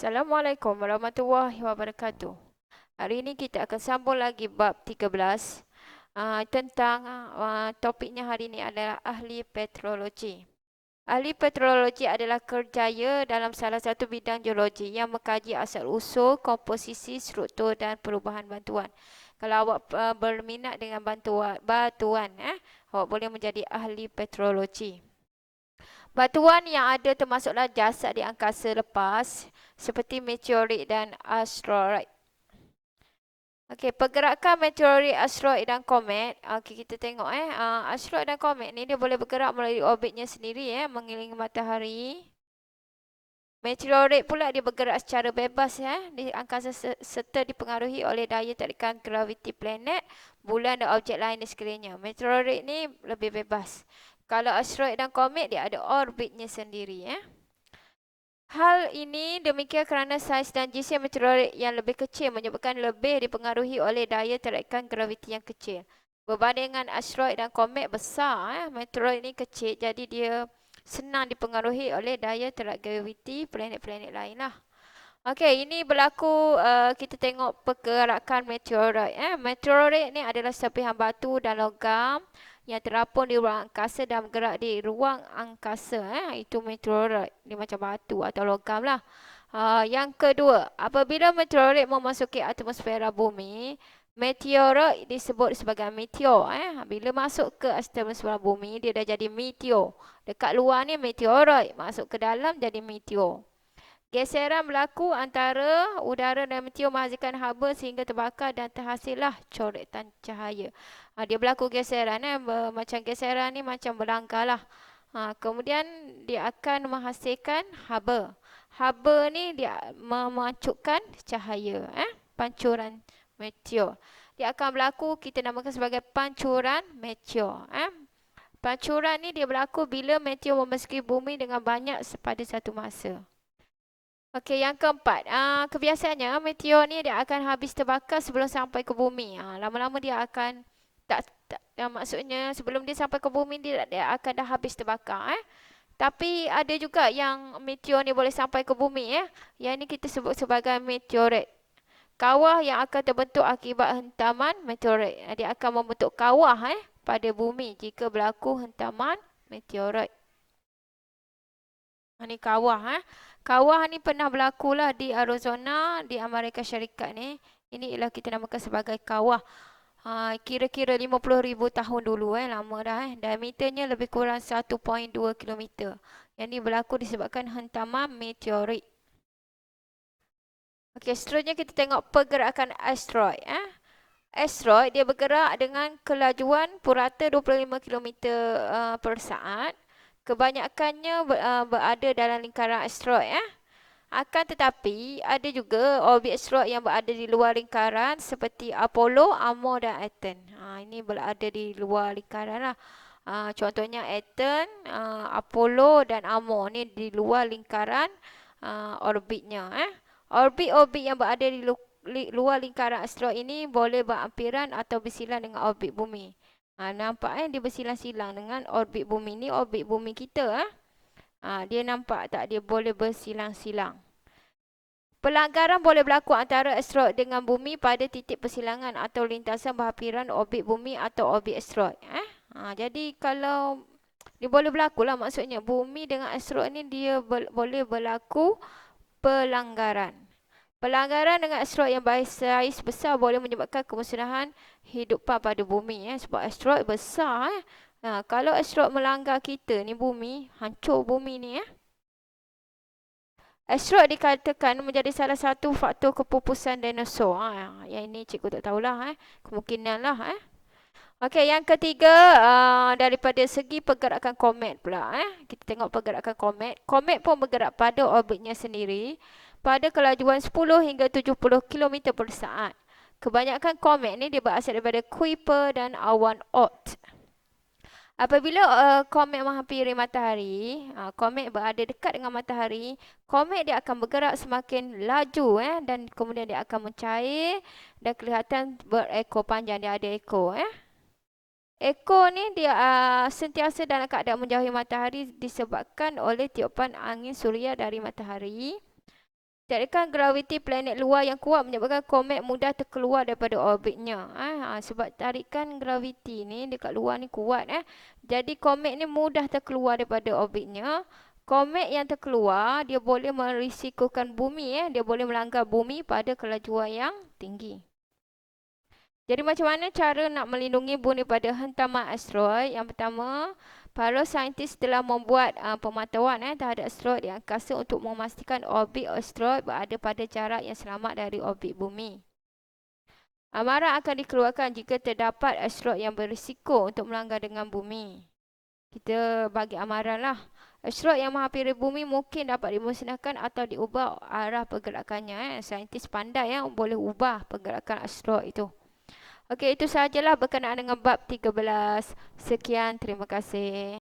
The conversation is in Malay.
Assalamualaikum warahmatullahi wabarakatuh. Hari ini kita akan sambung lagi bab 13 tentang topiknya hari ini adalah ahli petrologi. Ahli petrologi adalah kerjaya dalam salah satu bidang geologi yang mengkaji asal-usul, komposisi, struktur dan perubahan bantuan. Kalau awak berminat dengan batuan, awak boleh menjadi ahli petrologi. Batuan yang ada termasuklah jasad di angkasa lepas seperti meteorit dan asteroid. Okey, pergerakan meteorit, asteroid dan komet. Okey, kita tengok asteroid dan komet ni dia boleh bergerak melalui orbitnya sendiri mengelilingi matahari. Meteorit pula dia bergerak secara bebas di angkasa serta dipengaruhi oleh daya tarikan graviti planet, bulan dan objek lain di sekelilingnya. Meteorit ni lebih bebas. Kalau asteroid dan komet dia ada orbitnya sendiri Hal ini demikian kerana saiz dan jisim meteorit yang lebih kecil menyebabkan lebih dipengaruhi oleh daya tarikan graviti yang kecil. Berbanding dengan asteroid dan komet besar, meteorit ini kecil jadi dia senang dipengaruhi oleh daya tarik graviti planet-planet lain lah. Okey, ini berlaku kita tengok pergerakan meteorit. Meteorit ni adalah serpihan batu dan logam yang terapung di ruang angkasa dan bergerak di ruang angkasa. Itu meteorit. Dia macam batu atau logam lah. Yang kedua, apabila meteorit memasuki atmosfera bumi, meteorit disebut sebagai meteor. Bila masuk ke atmosfera bumi, dia dah jadi meteor. Dekat luar ni meteorit, masuk ke dalam jadi meteor. Geseran berlaku antara udara dan meteor menghasilkan haba sehingga terbakar dan terhasillah coretan cahaya. Dia berlaku geseran macam geseran ni macam berlangkah lah. Kemudian dia akan menghasilkan haba. Haba ni dia memanculkan cahaya, pancuran meteor. Dia akan berlaku kita namakan sebagai pancuran meteor. Pancuran ni dia berlaku bila meteor memasuki bumi dengan banyak pada satu masa. Okey, yang keempat, kebiasaannya meteor ni dia akan habis terbakar sebelum sampai ke bumi. Lama-lama dia akan maksudnya sebelum dia sampai ke bumi dia akan dah habis terbakar. Tapi ada juga yang meteor ni boleh sampai ke bumi Yang ni kita sebut sebagai meteorit. Kawah yang akan terbentuk akibat hentaman meteorit. Dia akan membentuk kawah pada bumi jika berlaku hentaman meteorit. Ini kawah Kawah ni pernah berlaku lah di Arizona, di Amerika Syarikat ni. Ini ialah kita namakan sebagai kawah. Kira-kira 50,000 tahun dulu lama dah Diameternya lebih kurang 1.2 km. Yang ni berlaku disebabkan hentaman meteorit. Okey, seterusnya kita tengok pergerakan asteroid Asteroid dia bergerak dengan kelajuan purata 25 km per saat. Kebanyakannya berada dalam lingkaran asteroid Akan tetapi ada juga orbit asteroid yang berada di luar lingkaran seperti Apollo, Amor dan Aten. Ini berada di luar lingkaran lah. Contohnya Aten, Apollo dan Amor ni di luar lingkaran orbitnya Orbit-orbit yang berada di luar lingkaran asteroid ini boleh berampiran atau bersilang dengan orbit bumi. Nampak dia bersilang-silang dengan orbit bumi. Ni orbit bumi kita dia nampak tak dia boleh bersilang-silang. Pelanggaran boleh berlaku antara asteroid dengan bumi pada titik persilangan atau lintasan berhampiran orbit bumi atau orbit asteroid. Jadi kalau dia boleh berlaku lah maksudnya bumi dengan asteroid ni dia boleh berlaku pelanggaran. Pelanggaran dengan asteroid yang bersaiz besar boleh menyebabkan kemusnahan hidupan pada bumi sebab asteroid besar kalau asteroid melanggar kita ni bumi, hancur bumi ni Asteroid dikatakan menjadi salah satu faktor kepupusan dinosaur. Yang ini cikgu tak tahulah kemungkinan lah Okey, yang ketiga daripada segi pergerakan komet pula Kita tengok pergerakan komet. Komet pun bergerak pada orbitnya sendiri pada kelajuan 10 hingga 70 km per saat. Kebanyakan komet ni dia berasal daripada Kuiper dan awan Oort. Apabila komet menghampiri matahari, komet berada dekat dengan matahari, komet dia akan bergerak semakin laju dan kemudian dia akan mencair dan kelihatan berekor panjang, dia ada ekor Ekor ni dia sentiasa dalam keadaan menjauhi matahari disebabkan oleh tiupan angin suria dari matahari. Jadikan graviti planet luar yang kuat menyebabkan komet mudah terkeluar daripada orbitnya. Sebab tarikan graviti ni dekat luar ni kuat. Jadi komet ni mudah terkeluar daripada orbitnya. Komet yang terkeluar, dia boleh merisikokan bumi. Dia boleh melanggar bumi pada kelajuan yang tinggi. Jadi macam mana cara nak melindungi bumi pada hentaman asteroid? Yang pertama, para saintis telah membuat pemantauan terhadap asteroid di angkasa untuk memastikan orbit asteroid berada pada jarak yang selamat dari orbit bumi. Amaran akan dikeluarkan jika terdapat asteroid yang berisiko untuk melanggar dengan bumi. Kita bagi amaran lah. Asteroid yang menghampiri bumi mungkin dapat dimusnahkan atau diubah arah pergerakannya. Saintis pandai boleh ubah pergerakan asteroid itu. Okey, itu sahajalah berkenaan dengan bab 13. Sekian, terima kasih.